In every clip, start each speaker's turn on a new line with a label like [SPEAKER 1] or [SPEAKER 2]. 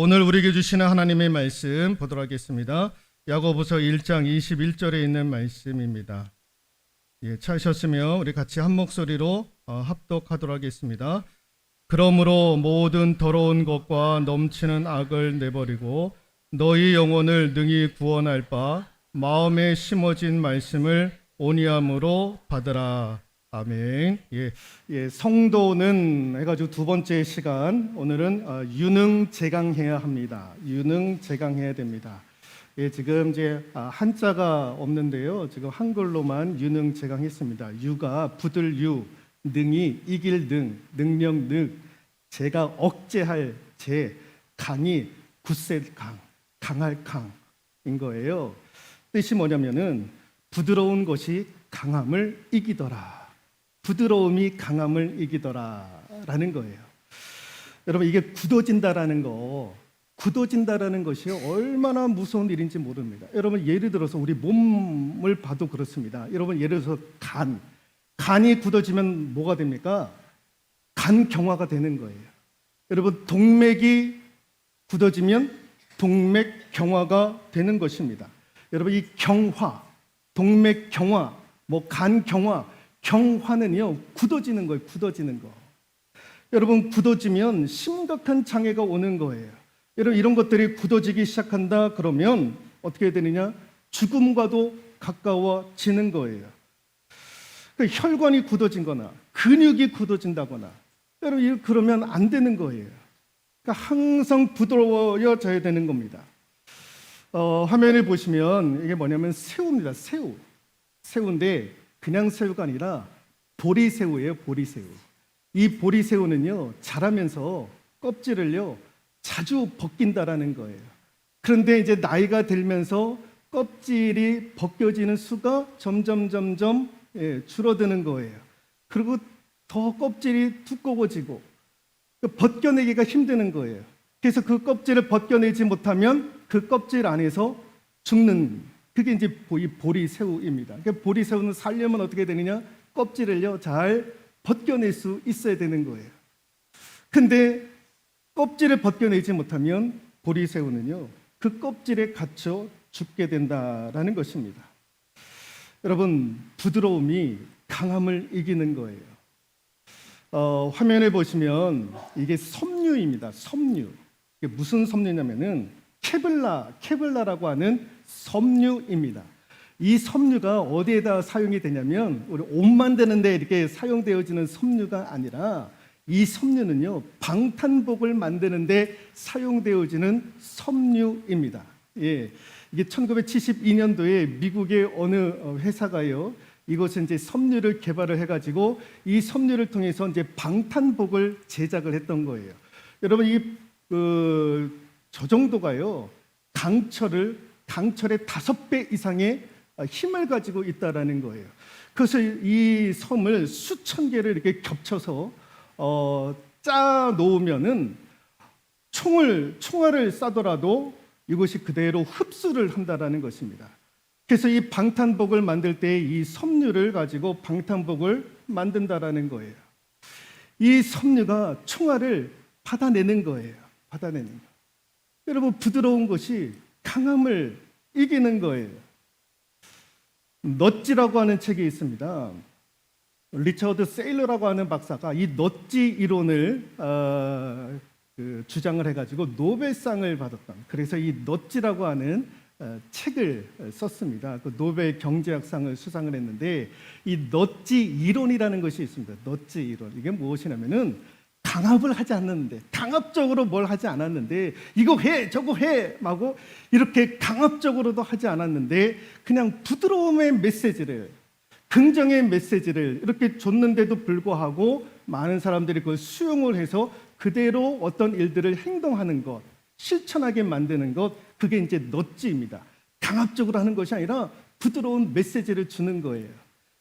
[SPEAKER 1] 오늘 우리에게 주시는 하나님의 말씀 보도록 하겠습니다. 야고보서 1장 21절에 있는 말씀입니다. 찾으셨으면 우리 같이 한 목소리로 합독하도록 하겠습니다. 그러므로 모든 더러운 것과 넘치는 악을 내버리고 너희 영혼을 능히 구원할 바 마음에 심어진 말씀을 온유함으로 받으라. 아멘. 성도는 해가지고 두 번째 시간, 오늘은 유능제강해야 합니다. 유능제강해야 됩니다. 지금 이제 한자가 없는데요. 지금 한글로만 유능제강했습니다. 유가 붙을 유, 능이 이길 능, 능력 능, 제가 억제할 제, 강이 굳셀 강, 강할 강인 거예요. 뜻이 뭐냐면은 부드러운 것이 강함을 이기더라. 부드러움이 강함을 이기더라라는 거예요. 여러분, 이게 굳어진다라는 것이 얼마나 무서운 일인지 모릅니다. 여러분, 예를 들어서 우리 몸을 봐도 그렇습니다. 여러분, 예를 들어서 간이 굳어지면 뭐가 됩니까? 간경화가 되는 거예요. 여러분, 동맥이 굳어지면 동맥경화가 되는 것입니다. 여러분, 이 경화, 동맥경화, 간경화, 경화는요, 굳어지는 거예요. 굳어지는 거. 여러분, 굳어지면 심각한 장애가 오는 거예요. 여러분, 이런 것들이 굳어지기 시작한다 그러면 어떻게 되느냐? 죽음과도 가까워지는 거예요. 혈관이 굳어진거나 근육이 굳어진다거나, 여러분, 그러면 안 되는 거예요. 그러니까 항상 부드러워져야 되는 겁니다. 화면을 보시면 이게 뭐냐면 새우입니다. 새우인데 그냥 새우가 아니라 보리새우예요. 보리새우. 이 보리새우는요, 자라면서 껍질을요 자주 벗긴다라는 거예요. 그런데 이제 나이가 들면서 껍질이 벗겨지는 수가 점점 줄어드는 거예요. 그리고 더 껍질이 두꺼워지고 벗겨내기가 힘드는 거예요. 그래서 그 껍질을 벗겨내지 못하면 그 껍질 안에서 죽는, 그게 이제 보리새우입니다. 그러니까 보리새우는 살려면 어떻게 되느냐? 껍질을요 잘 벗겨낼 수 있어야 되는 거예요. 근데 껍질을 벗겨내지 못하면 보리새우는요 그 껍질에 갇혀 죽게 된다라는 것입니다. 여러분, 부드러움이 강함을 이기는 거예요. 화면을 보시면 이게 섬유입니다. 섬유. 이게 무슨 섬유냐면은 케블라라고 하는 섬유입니다. 이 섬유가 어디에다 사용이 되냐면 우리 옷 만드는 데 이렇게 사용되어지는 섬유가 아니라 이 섬유는요 방탄복을 만드는 데 사용되어지는 섬유입니다. 이게 1972년도에 미국의 어느 회사가요 이것은 이제 섬유를 개발을 해가지고 이 섬유를 통해서 이제 방탄복을 제작을 했던 거예요. 여러분, 저 정도가요 강철의 5배 이상의 힘을 가지고 있다라는 거예요. 그래서 이 섬을 수천 개를 이렇게 겹쳐서 짜 놓으면은 총알을 쏴더라도 이것이 그대로 흡수를 한다라는 것입니다. 그래서 이 방탄복을 만들 때 이 섬유를 가지고 방탄복을 만든다라는 거예요. 이 섬유가 총알을 받아내는 거예요. 받아내는 거. 여러분, 부드러운 것이 강함을 이기는 거예요. 넛지라고 하는 책이 있습니다. 리처드 세일러라고 하는 박사가 이 넛지 이론을 주장을 해가지고 노벨상을 받았던, 그래서 이 넛지라고 하는 책을 썼습니다. 그 노벨 경제학상을 수상을 했는데 이 넛지 이론이라는 것이 있습니다. 넛지 이론, 이게 무엇이냐면은 강압을 하지 않는데, 강압적으로 뭘 하지 않았는데, 이거 해 저거 해 하고 이렇게 강압적으로도 하지 않았는데 그냥 부드러움의 메시지를, 긍정의 메시지를 이렇게 줬는데도 불구하고 많은 사람들이 그걸 수용을 해서 그대로 어떤 일들을 행동하는 것, 실천하게 만드는 것, 그게 이제 넛지입니다. 강압적으로 하는 것이 아니라 부드러운 메시지를 주는 거예요.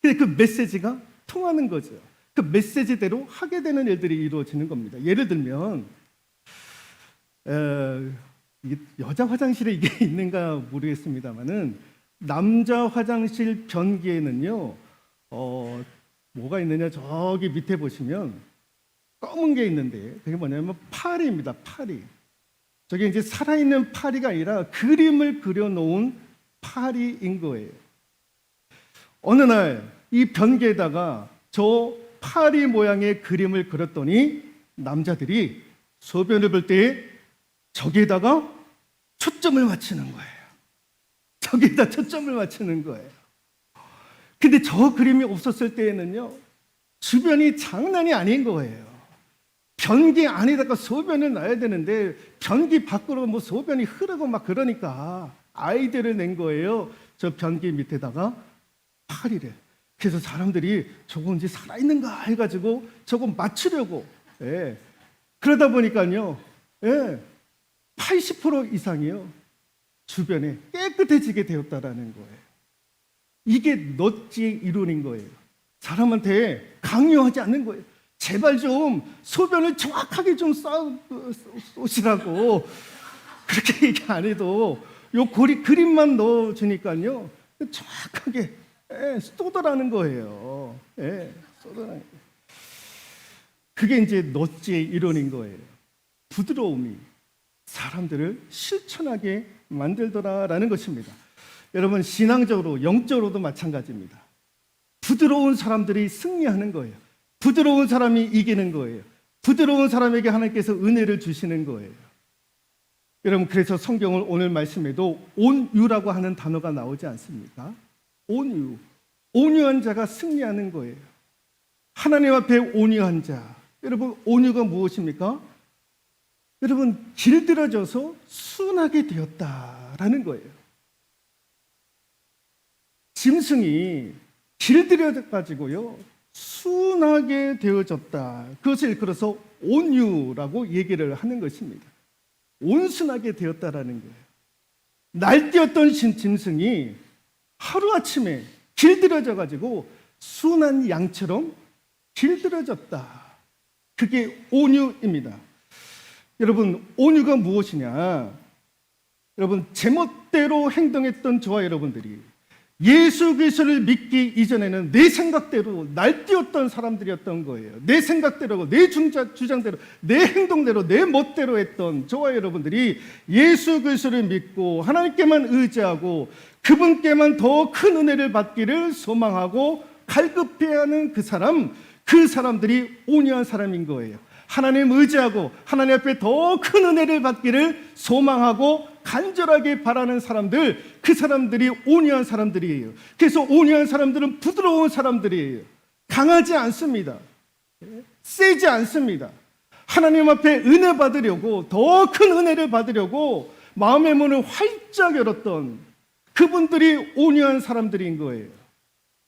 [SPEAKER 1] 근데 그 메시지가 통하는 거죠. 그 메시지대로 하게 되는 일들이 이루어지는 겁니다. 예를 들면 여자 화장실에 이게 있는가 모르겠습니다만은 남자 화장실 변기에는요 뭐가 있느냐, 저기 밑에 보시면 검은 게 있는데 그게 뭐냐면 파리입니다. 파리. 저게 이제 살아있는 파리가 아니라 그림을 그려놓은 파리인 거예요. 어느 날 이 변기에다가 저 파리 모양의 그림을 그렸더니 남자들이 소변을 볼 때 저기에다가 초점을 맞추는 거예요. 저기에다 초점을 맞추는 거예요. 근데 저 그림이 없었을 때에는요, 주변이 장난이 아닌 거예요. 변기 안에다가 소변을 놔야 되는데 변기 밖으로 뭐 소변이 흐르고 막 그러니까 아이디어를 낸 거예요. 저 변기 밑에다가 파리를. 그래서 사람들이 저거 이제 살아있는가 해가지고 저거 맞추려고. 예. 그러다 보니까요, 예, 80% 이상이요 주변에 깨끗해지게 되었다라는 거예요. 이게 넛지의 이론인 거예요. 사람한테 강요하지 않는 거예요. 제발 좀 소변을 정확하게 좀 쏘시라고 그렇게 얘기 안 해도 요 그림만 넣어주니까요 정확하게 쏘더라는 거예요. 쏘더라는 거예요. 그게 이제 넛지의 이론인 거예요. 부드러움이 사람들을 실천하게 만들더라라는 것입니다. 여러분, 신앙적으로 영적으로도 마찬가지입니다. 부드러운 사람들이 승리하는 거예요. 부드러운 사람이 이기는 거예요. 부드러운 사람에게 하나님께서 은혜를 주시는 거예요. 여러분, 그래서 성경을 오늘 말씀에도 온유라고 하는 단어가 나오지 않습니까? 온유. 온유한 자가 승리하는 거예요. 하나님 앞에 온유한 자. 여러분, 온유가 무엇입니까? 여러분, 길들여져서 순하게 되었다라는 거예요. 짐승이 길들여가지고요 순하게 되어졌다. 그것을 일컬어서 온유라고 얘기를 하는 것입니다. 온순하게 되었다라는 거예요. 날뛰었던 짐승이 하루아침에 길들여져가지고 순한 양처럼 길들여졌다. 그게 온유입니다. 여러분, 온유가 무엇이냐? 여러분, 제멋대로 행동했던 저와 여러분들이 예수 그리스도를 믿기 이전에는 내 생각대로 날뛰었던 사람들이었던 거예요. 내 생각대로, 내 주장대로, 내 행동대로, 내 멋대로 했던 저와 여러분들이 예수 그리스도를 믿고 하나님께만 의지하고 그분께만 더 큰 은혜를 받기를 소망하고 갈급해하는 그 사람들이 온유한 사람인 거예요. 하나님 의지하고 하나님 앞에 더 큰 은혜를 받기를 소망하고 간절하게 바라는 사람들, 그 사람들이 온유한 사람들이에요. 그래서 온유한 사람들은 부드러운 사람들이에요. 강하지 않습니다. 세지 않습니다. 하나님 앞에 은혜 받으려고, 더 큰 은혜를 받으려고 마음의 문을 활짝 열었던 그분들이 온유한 사람들인 거예요.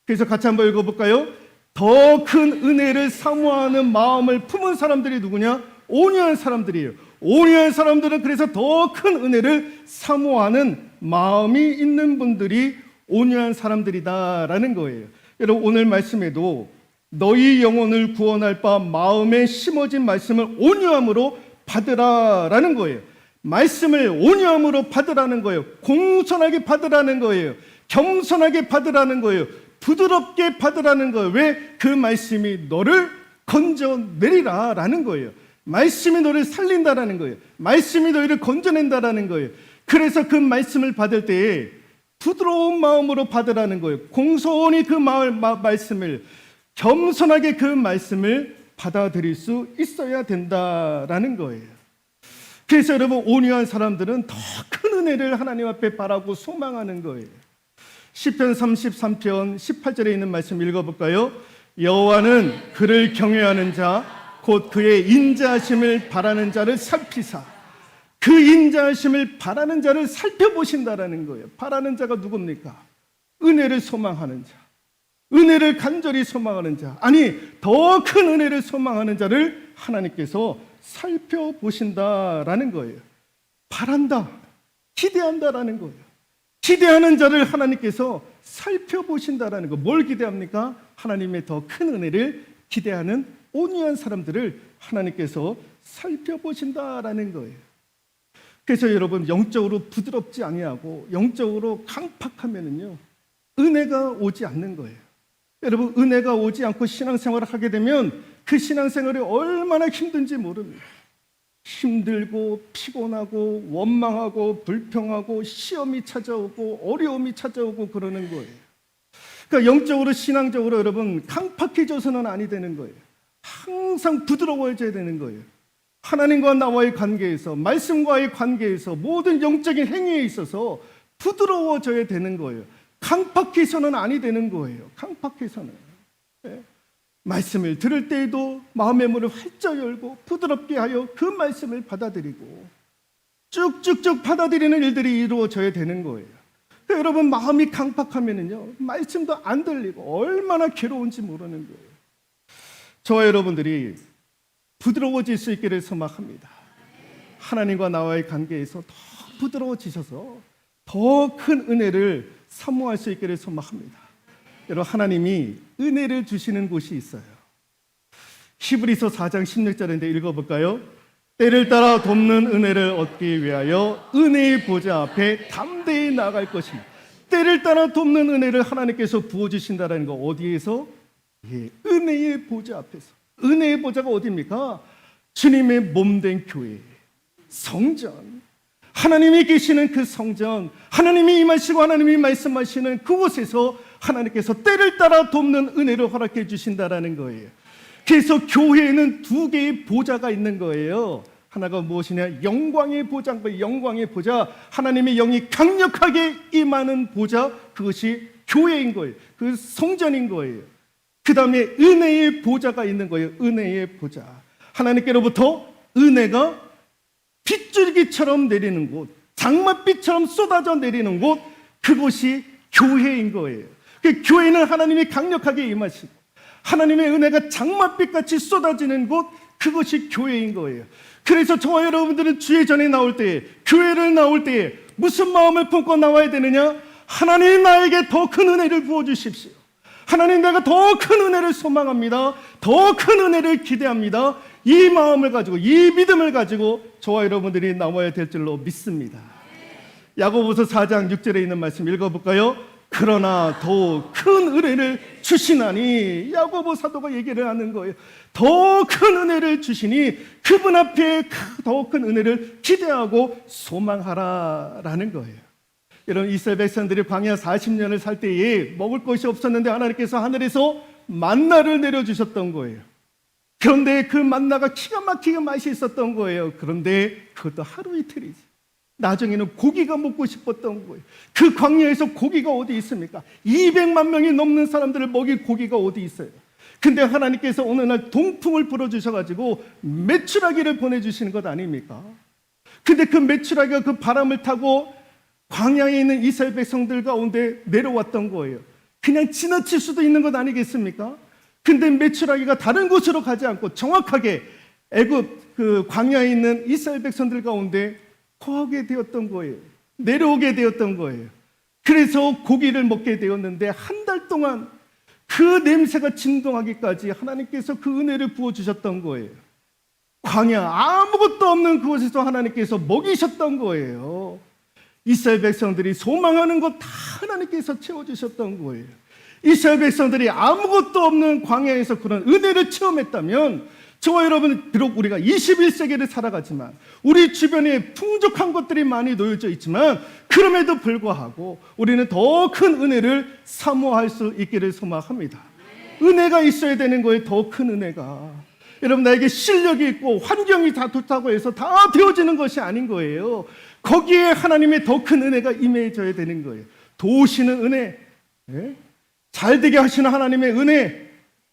[SPEAKER 1] 그래서 같이 한번 읽어볼까요? 더 큰 은혜를 사모하는 마음을 품은 사람들이 누구냐? 온유한 사람들이에요. 온유한 사람들은 그래서 더 큰 은혜를 사모하는 마음이 있는 분들이 온유한 사람들이다라는 거예요. 여러분, 오늘 말씀에도 너희 영혼을 구원할 바 마음에 심어진 말씀을 온유함으로 받으라라는 거예요. 말씀을 온유함으로 받으라는 거예요. 공손하게 받으라는 거예요. 겸손하게 받으라는 거예요. 부드럽게 받으라는 거예요. 왜? 그 말씀이 너를 건져내리라라는 거예요. 말씀이 너를 살린다라는 거예요. 말씀이 너희를 건져낸다라는 거예요. 그래서 그 말씀을 받을 때에 부드러운 마음으로 받으라는 거예요. 공손히 그 말씀을, 겸손하게 그 말씀을 받아들일 수 있어야 된다라는 거예요. 그래서 여러분, 온유한 사람들은 더 큰 은혜를 하나님 앞에 바라고 소망하는 거예요. 시편 33편 18절에 있는 말씀 읽어볼까요? 여호와는 그를 경외하는 자, 곧 그의 인자하심을 바라는 자를 살피사. 그 인자하심을 바라는 자를 살펴보신다라는 거예요. 바라는 자가 누굽니까? 은혜를 소망하는 자, 은혜를 간절히 소망하는 자, 아니 더 큰 은혜를 소망하는 자를 하나님께서 살펴보신다라는 거예요. 바란다, 기대한다라는 거예요. 기대하는 자를 하나님께서 살펴보신다라는 거. 뭘 기대합니까? 하나님의 더 큰 은혜를 기대하는 온유한 사람들을 하나님께서 살펴보신다라는 거예요. 그래서 여러분, 영적으로 부드럽지 아니하고 영적으로 강팍하면은요 은혜가 오지 않는 거예요. 여러분, 은혜가 오지 않고 신앙생활을 하게 되면 그 신앙생활이 얼마나 힘든지 모릅니다. 힘들고 피곤하고 원망하고 불평하고 시험이 찾아오고 어려움이 찾아오고 그러는 거예요. 그러니까 영적으로 신앙적으로 여러분 강팍해져서는 아니 되는 거예요. 항상 부드러워져야 되는 거예요. 하나님과 나와의 관계에서, 말씀과의 관계에서, 모든 영적인 행위에 있어서 부드러워져야 되는 거예요. 강팍해서는 아니 되는 거예요. 강팍해서는. 네. 말씀을 들을 때에도 마음의 문을 활짝 열고 부드럽게 하여 그 말씀을 받아들이고 쭉쭉쭉 받아들이는 일들이 이루어져야 되는 거예요. 그러니까 여러분 마음이 강팍하면은요 말씀도 안 들리고 얼마나 괴로운지 모르는 거예요. 저와 여러분들이 부드러워질 수 있기를 소망합니다. 하나님과 나와의 관계에서 더 부드러워지셔서 더 큰 은혜를 사모할 수 있기를 소망합니다. 여러분 하나님이 은혜를 주시는 곳이 있어요. 히브리서 4장 16절인데 읽어볼까요? 때를 따라 돕는 은혜를 얻기 위하여 은혜의 보좌 앞에 담대히 나아갈 것입니다. 때를 따라 돕는 은혜를 하나님께서 부어주신다는 거 어디에서? 예, 은혜의 보좌 앞에서. 은혜의 보좌가 어디입니까? 주님의 몸된 교회, 성전, 하나님이 계시는 그 성전, 하나님이 임하시고 하나님이 말씀하시는 그곳에서 하나님께서 때를 따라 돕는 은혜를 허락해 주신다라는 거예요. 그래서 교회에는 두 개의 보좌가 있는 거예요. 하나가 무엇이냐? 영광의 보좌인 영광의 보좌, 하나님의 영이 강력하게 임하는 보좌, 그것이 교회인 거예요. 그 성전인 거예요. 그 다음에 은혜의 보좌가 있는 거예요. 은혜의 보좌. 하나님께로부터 은혜가 빗줄기처럼 내리는 곳, 장맛비처럼 쏟아져 내리는 곳, 그곳이 교회인 거예요. 그 교회는 하나님이 강력하게 임하시고 하나님의 은혜가 장맛빛같이 쏟아지는 곳, 그것이 교회인 거예요. 그래서 저와 여러분들은 주의 전에 나올 때에, 교회를 나올 때에 무슨 마음을 품고 나와야 되느냐? 하나님 나에게 더 큰 은혜를 부어주십시오. 하나님 내가 더 큰 은혜를 소망합니다. 더 큰 은혜를 기대합니다. 이 마음을 가지고, 이 믿음을 가지고 저와 여러분들이 나와야 될 줄로 믿습니다. 야고보서 4장 6절에 있는 말씀 읽어볼까요? 그러나 더 큰 은혜를 주시나니, 야고보 사도가 얘기를 하는 거예요. 더 큰 은혜를 주시니 그분 앞에 더 큰 은혜를 기대하고 소망하라라는 거예요. 여러분 이스라엘 백성들이 광야 40년을 살 때에 먹을 것이 없었는데 하나님께서 하늘에서 만나를 내려주셨던 거예요. 그런데 그 만나가 기가 막히게 맛이 있었던 거예요. 그런데 그것도 하루 이틀이지. 나중에는 고기가 먹고 싶었던 거예요. 그 광야에서 고기가 어디 있습니까? 200만 명이 넘는 사람들을 먹일 고기가 어디 있어요? 근데 하나님께서 어느 날 동풍을 불어주셔가지고 메추라기를 보내주시는 것 아닙니까? 근데 그 메추라기가 그 바람을 타고 광야에 있는 이스라엘 백성들 가운데 내려왔던 거예요. 그냥 지나칠 수도 있는 것 아니겠습니까? 근데 메추라기가 다른 곳으로 가지 않고 정확하게 애굽 그 광야에 있는 이스라엘 백성들 가운데 거하게 되었던 거예요. 내려오게 되었던 거예요. 그래서 고기를 먹게 되었는데 한 달 동안 그 냄새가 진동하기까지 하나님께서 그 은혜를 부어주셨던 거예요. 광야 아무것도 없는 그곳에서 하나님께서 먹이셨던 거예요. 이스라엘 백성들이 소망하는 것 다 하나님께서 채워주셨던 거예요. 이스라엘 백성들이 아무것도 없는 광야에서 그런 은혜를 체험했다면 저와 여러분, 비록 우리가 21세기를 살아가지만 우리 주변에 풍족한 것들이 많이 놓여져 있지만 그럼에도 불구하고 우리는 더 큰 은혜를 사모할 수 있기를 소망합니다. 은혜가 있어야 되는 거예요. 더 큰 은혜가. 여러분 나에게 실력이 있고 환경이 다 좋다고 해서 다 되어지는 것이 아닌 거예요. 거기에 하나님의 더 큰 은혜가 임해져야 되는 거예요. 도우시는 은혜, 잘 되게 하시는 하나님의 은혜,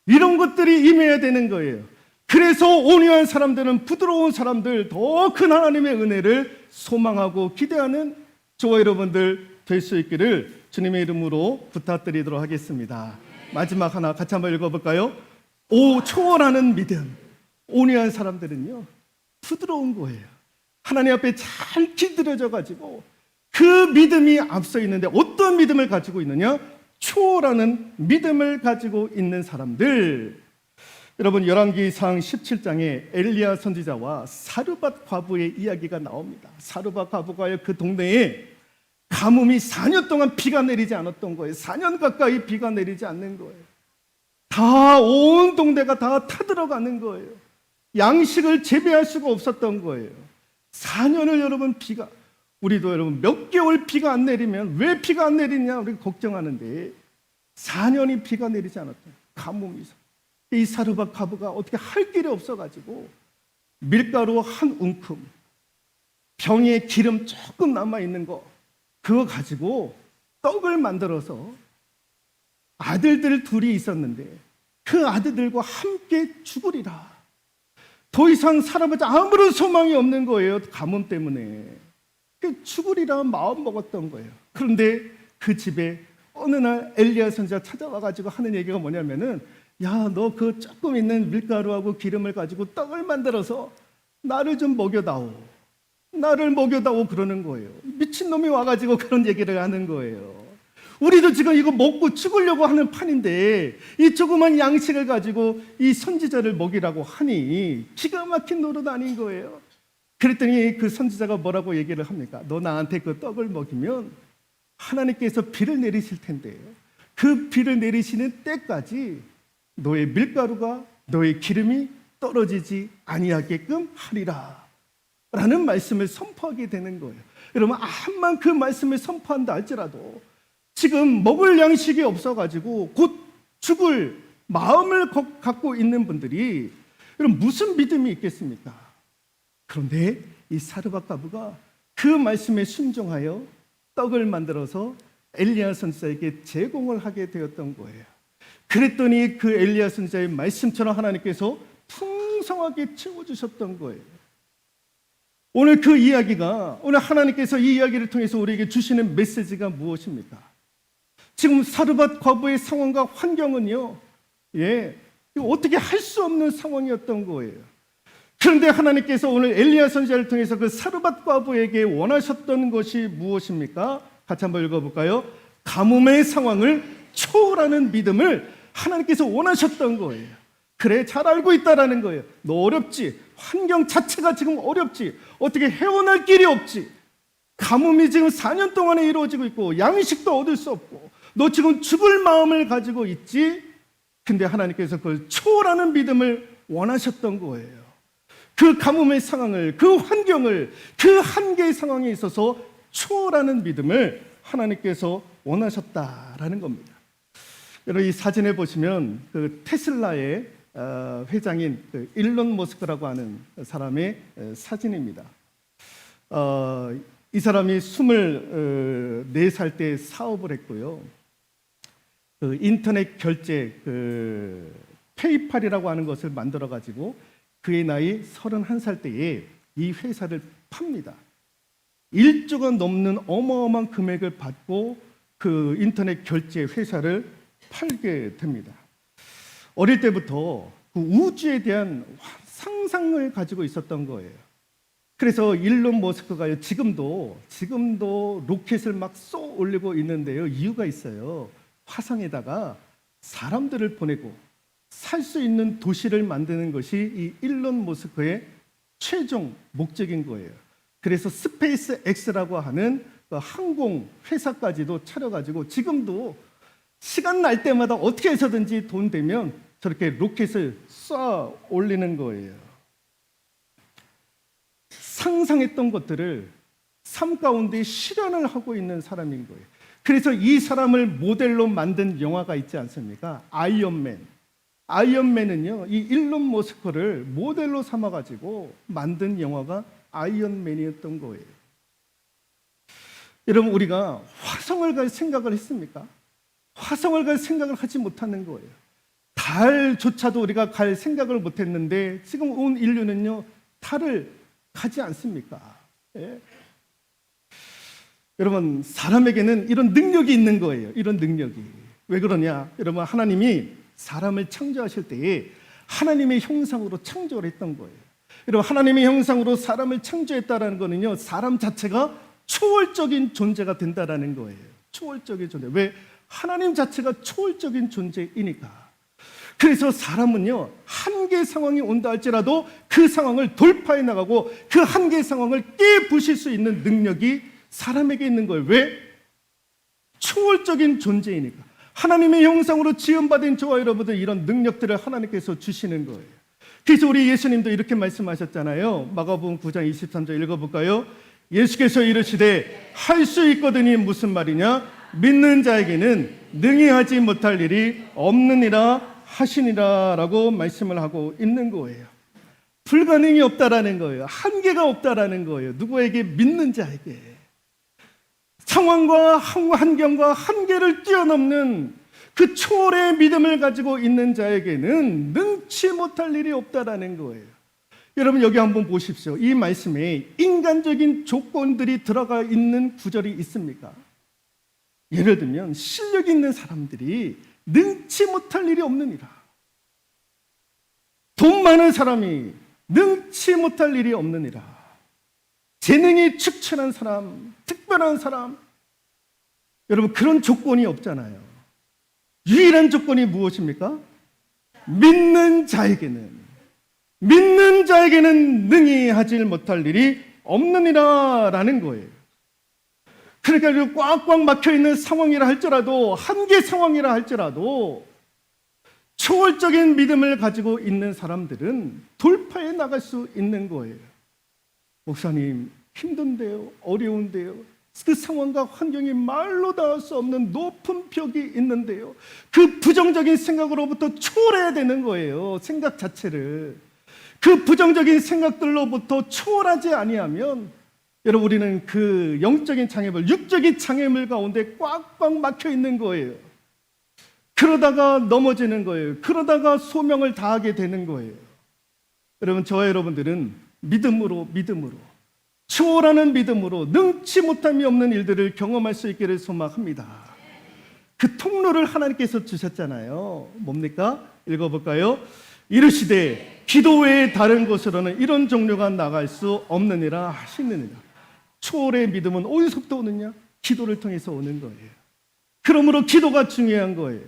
[SPEAKER 1] 이런 것들이 임해야 되는 거예요. 그래서 온유한 사람들은, 부드러운 사람들, 더 큰 하나님의 은혜를 소망하고 기대하는 저와 여러분들 될 수 있기를 주님의 이름으로 부탁드리도록 하겠습니다. 마지막 하나 같이 한번 읽어볼까요? 초월하는 믿음. 온유한 사람들은요 부드러운 거예요. 하나님 앞에 잘 기들여져 가지고 그 믿음이 앞서 있는데 어떤 믿음을 가지고 있느냐? 초월하는 믿음을 가지고 있는 사람들. 여러분 열왕기상 17장에 엘리야 선지자와 사르밧 과부의 이야기가 나옵니다. 사르밧 과부가 그 동네에 가뭄이 4년 동안 비가 내리지 않았던 거예요. 4년 가까이 비가 내리지 않는 거예요. 다 온 동네가 다 타들어가는 거예요. 양식을 재배할 수가 없었던 거예요. 4년을 여러분 우리도 여러분 몇 개월 비가 안 내리면 왜 비가 안 내리냐 우리가 걱정하는데 4년이 비가 내리지 않았던 가뭄이 있어. 이 사르밧 과부가 어떻게 할 길이 없어가지고 밀가루 한 움큼, 병에 기름 조금 남아있는 거 그거 가지고 떡을 만들어서 아들들 둘이 있었는데 그 아들들과 함께 죽으리라. 더 이상 살아보자 아무런 소망이 없는 거예요. 가뭄 때문에. 죽으리라 마음 먹었던 거예요. 그런데 그 집에 어느 날 엘리야 선지자 찾아와가지고 하는 얘기가 뭐냐면은 야, 너 그 조금 있는 밀가루하고 기름을 가지고 떡을 만들어서 나를 좀 먹여다오. 나를 먹여다오 그러는 거예요. 미친놈이 와가지고 그런 얘기를 하는 거예요. 우리도 지금 이거 먹고 죽으려고 하는 판인데 이 조그만 양식을 가지고 이 선지자를 먹이라고 하니 기가 막힌 노릇 아닌 거예요. 그랬더니 그 선지자가 뭐라고 얘기를 합니까? 너 나한테 그 떡을 먹이면 하나님께서 비를 내리실 텐데요. 그 비를 내리시는 때까지 너의 밀가루가 너의 기름이 떨어지지 아니하게끔 하리라 라는 말씀을 선포하게 되는 거예요. 여러분 암만 그 말씀을 선포한다 할지라도 지금 먹을 양식이 없어가지고 곧 죽을 마음을 갖고 있는 분들이 여러분 무슨 믿음이 있겠습니까? 그런데 이 사르밧 과부가 그 말씀에 순종하여 떡을 만들어서 엘리야 선지자에게 제공을 하게 되었던 거예요. 그랬더니 그 엘리야 선지자의 말씀처럼 하나님께서 풍성하게 채워주셨던 거예요. 오늘 그 이야기가 오늘 하나님께서 이 이야기를 통해서 우리에게 주시는 메시지가 무엇입니까? 지금 사르밧 과부의 상황과 환경은요, 어떻게 할 수 없는 상황이었던 거예요. 그런데 하나님께서 오늘 엘리야 선지자를 통해서 그 사르밧 과부에게 원하셨던 것이 무엇입니까? 같이 한번 읽어볼까요? 가뭄의 상황을 초월하는 믿음을 하나님께서 원하셨던 거예요. 그래, 잘 알고 있다라는 거예요. 너 어렵지? 환경 자체가 지금 어렵지? 어떻게 헤어날 길이 없지? 가뭄이 지금 4년 동안에 이루어지고 있고 양식도 얻을 수 없고 너 지금 죽을 마음을 가지고 있지? 근데 하나님께서 그걸 초월하는 믿음을 원하셨던 거예요. 그 가뭄의 상황을, 그 환경을, 그 한계의 상황에 있어서 초월하는 믿음을 하나님께서 원하셨다라는 겁니다. 여러분 이 사진에 보시면 그 테슬라의 회장인 그 일론 머스크라고 하는 사람의 사진입니다. 이 사람이 24살 때 사업을 했고요. 그 인터넷 결제 그 페이팔이라고 하는 것을 만들어 가지고 그의 나이 31살 때에 이 회사를 팝니다. 1조가 넘는 어마어마한 금액을 받고 그 인터넷 결제 회사를 팔게 됩니다. 어릴 때부터 그 우주에 대한 상상을 가지고 있었던 거예요. 그래서 일론 머스크가 지금도 로켓을 막 쏘 올리고 있는데요. 이유가 있어요. 화성에다가 사람들을 보내고 살 수 있는 도시를 만드는 것이 이 일론 머스크의 최종 목적인 거예요. 그래서 스페이스 X라고 하는 그 항공 회사까지도 차려가지고 지금도 시간 날 때마다 어떻게 해서든지 돈 되면 저렇게 로켓을 쏴 올리는 거예요. 상상했던 것들을 삶 가운데 실현을 하고 있는 사람인 거예요. 그래서 이 사람을 모델로 만든 영화가 있지 않습니까? 아이언맨. 아이언맨은요, 이 일론 머스크를 모델로 삼아가지고 만든 영화가 아이언맨이었던 거예요. 여러분, 우리가 화성을 갈 생각을 했습니까? 화성을 갈 생각을 하지 못하는 거예요. 달조차도 우리가 갈 생각을 못했는데 지금 온 인류는요, 달을 가지 않습니까? 예? 여러분, 사람에게는 이런 능력이 있는 거예요. 이런 능력이. 왜 그러냐? 여러분, 하나님이 사람을 창조하실 때에 하나님의 형상으로 창조를 했던 거예요. 여러분, 하나님의 형상으로 사람을 창조했다는 거는요, 사람 자체가 초월적인 존재가 된다는 거예요. 초월적인 존재. 왜? 하나님 자체가 초월적인 존재이니까. 그래서 사람은요, 한계 상황이 온다 할지라도 그 상황을 돌파해 나가고 그 한계 상황을 깨부실 수 있는 능력이 사람에게 있는 거예요. 왜? 초월적인 존재이니까. 하나님의 형상으로 지음받은 저와 여러분들 이런 능력들을 하나님께서 주시는 거예요. 그래서 우리 예수님도 이렇게 말씀하셨잖아요. 마가복음 9장 23절 읽어볼까요? 예수께서 이르시되 할 수 있거든이 무슨 말이냐? 믿는 자에게는 능히 하지 못할 일이 없느니라 하시니라 라고 말씀을 하고 있는 거예요. 불가능이 없다라는 거예요. 한계가 없다라는 거예요. 누구에게? 믿는 자에게. 상황과 환경과 한계를 뛰어넘는 그 초월의 믿음을 가지고 있는 자에게는 능치 못할 일이 없다라는 거예요. 여러분 여기 한번 보십시오. 이 말씀에 인간적인 조건들이 들어가 있는 구절이 있습니까? 예를 들면 실력 있는 사람들이 능치 못할 일이 없느니라. 돈 많은 사람이 능치 못할 일이 없느니라. 재능이 축천한 사람, 특별한 사람, 여러분 그런 조건이 없잖아요. 유일한 조건이 무엇입니까? 믿는 자에게는 능히 하지 못할 일이 없느니라 라는 거예요. 그러니까 꽉꽉 막혀있는 상황이라 할지라도, 한계 상황이라 할지라도 초월적인 믿음을 가지고 있는 사람들은 돌파해 나갈 수 있는 거예요. 목사님 힘든데요, 어려운데요, 그 상황과 환경이 말로 닿을 수 없는 높은 벽이 있는데요, 그 부정적인 생각으로부터 초월해야 되는 거예요. 생각 자체를. 그 부정적인 생각들로부터 초월하지 아니하면 여러분 우리는 그 영적인 장애물, 육적인 장애물 가운데 꽉꽉 막혀 있는 거예요. 그러다가 넘어지는 거예요. 그러다가 소명을 다하게 되는 거예요. 여러분 저와 여러분들은 믿음으로 초월하는 믿음으로 능치 못함이 없는 일들을 경험할 수 있기를 소망합니다. 그 통로를 하나님께서 주셨잖아요. 뭡니까? 읽어볼까요? 이르시되 기도 외에 다른 곳으로는 이런 종류가 나갈 수 없느니라 하시느니라. 초월의 믿음은 어디서부터 오느냐? 기도를 통해서 오는 거예요. 그러므로 기도가 중요한 거예요.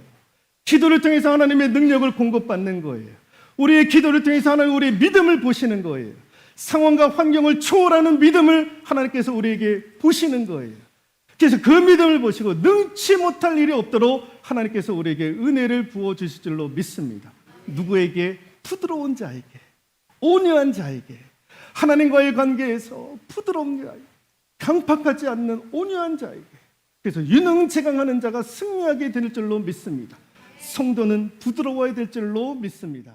[SPEAKER 1] 기도를 통해서 하나님의 능력을 공급받는 거예요. 우리의 기도를 통해서 하나님 우리의 믿음을 보시는 거예요. 상황과 환경을 초월하는 믿음을 하나님께서 우리에게 보시는 거예요. 그래서 그 믿음을 보시고 능치 못할 일이 없도록 하나님께서 우리에게 은혜를 부어주실 줄로 믿습니다. 누구에게? 부드러운 자에게, 온유한 자에게, 하나님과의 관계에서 부드러운 자에게, 강팍하지 않는 온유한 자에게. 그래서 유능재강하는 자가 승리하게 될 줄로 믿습니다. 성도는 부드러워야 될 줄로 믿습니다.